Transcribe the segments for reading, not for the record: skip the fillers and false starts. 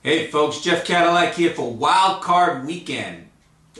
Hey folks, Jeff Cadillac here for Wild Card Weekend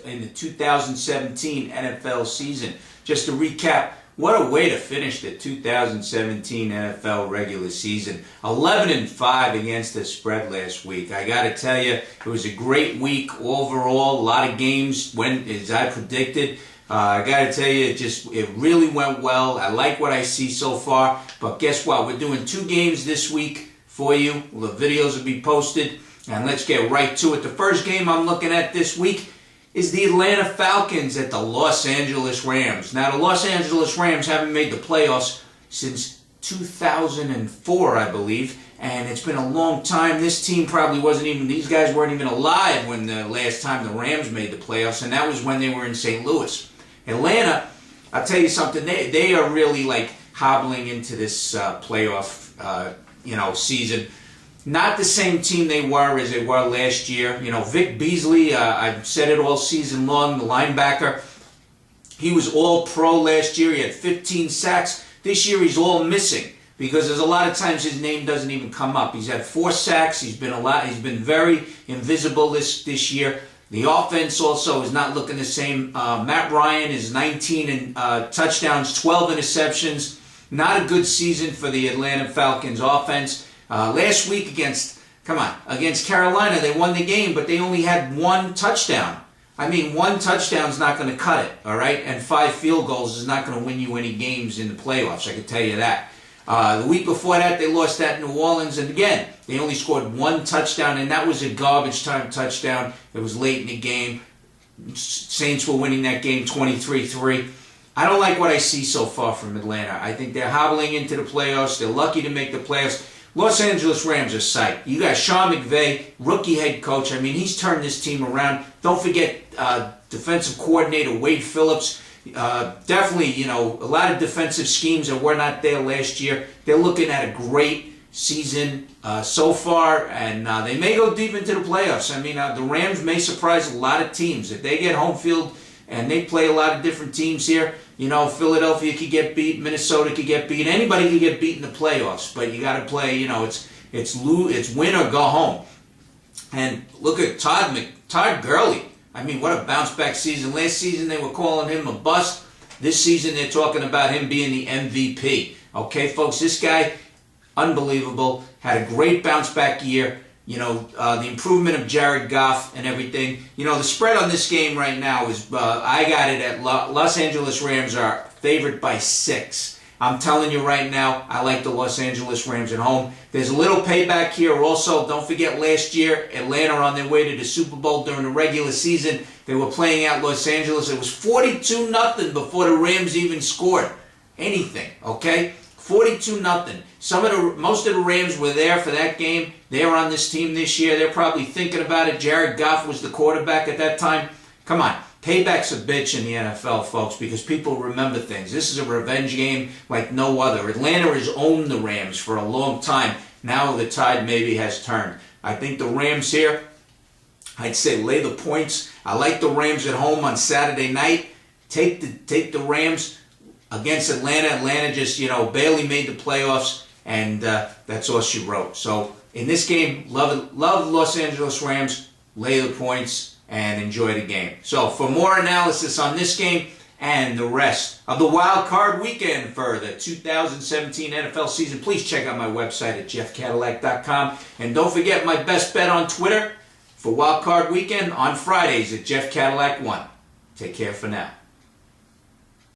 in the 2017 NFL season. Just to recap, what a way to finish the 2017 NFL regular season. 11-5 against the spread last week. I got to tell you, it was a great week overall. A lot of games went as I predicted. I got to tell you, it really went well. I like what I see so far. But guess what? We're doing 2 games this week for you. The videos will be posted. And let's get right to it. The first game I'm looking at this week is the Atlanta Falcons at the Los Angeles Rams. Now, the Los Angeles Rams haven't made the playoffs since 2004, I believe. And it's been a long time. This team probably these guys weren't even alive when the last time the Rams made the playoffs. And that was when they were in St. Louis. Atlanta, I'll tell you something, they are really like hobbling into this playoff season. Not the same team they were as they were last year. You know, Vic Beasley, I've said it all season long, the linebacker, he was all pro last year. He had 15 sacks. This year he's all missing because there's a lot of times his name doesn't even come up. He's had 4 sacks. He's been very invisible this year. The offense also is not looking the same. Matt Ryan is 19 touchdowns, 12 interceptions. Not a good season for the Atlanta Falcons offense. Last week against Carolina, they won the game, but they only had 1 touchdown. I mean, 1 touchdown is not going to cut it, all right? And 5 field goals is not going to win you any games in the playoffs, I can tell you that. The week before that, they lost at New Orleans, and again, they only scored 1 touchdown, and that was a garbage time touchdown. It was late in the game. Saints were winning that game 23-3. I don't like what I see so far from Atlanta. I think they're hobbling into the playoffs. They're lucky to make the playoffs. Los Angeles Rams are sight. You got Sean McVay, rookie head coach. I mean, he's turned this team around. Don't forget defensive coordinator Wade Phillips. Definitely, a lot of defensive schemes that were not there last year. They're looking at a great season so far, and they may go deep into the playoffs. I mean, the Rams may surprise a lot of teams. If they get home field and they play a lot of different teams here, Philadelphia could get beat, Minnesota could get beat, anybody could get beat in the playoffs. But you got to play, it's win or go home. And look at Todd Gurley. I mean, what a bounce back season. Last season they were calling him a bust. This season they're talking about him being the MVP. Okay, folks, this guy, unbelievable. Had a great bounce back year. The improvement of Jared Goff and everything. The spread on this game right now is, I got it at Los Angeles Rams are favored by 6. I'm telling you right now, I like the Los Angeles Rams at home. There's a little payback here also. Don't forget last year, Atlanta on their way to the Super Bowl during the regular season. They were playing out Los Angeles. It was 42-0 before the Rams even scored anything, okay? 42-0. Most of the Rams were there for that game. They're on this team this year. They're probably thinking about it. Jared Goff was the quarterback at that time. Come on. Payback's a bitch in the NFL, folks, because people remember things. This is a revenge game like no other. Atlanta has owned the Rams for a long time. Now the tide maybe has turned. I think the Rams here, I'd say lay the points. I like the Rams at home on Saturday night. Take the Rams against Atlanta. Atlanta just, barely made the playoffs, and that's all she wrote. So in this game, love Los Angeles Rams, lay the points, and enjoy the game. So for more analysis on this game and the rest of the Wild Card Weekend for the 2017 NFL season, please check out my website at jeffcadillac.com. And don't forget my best bet on Twitter for Wild Card Weekend on Fridays at jeffcadillac1. Take care for now.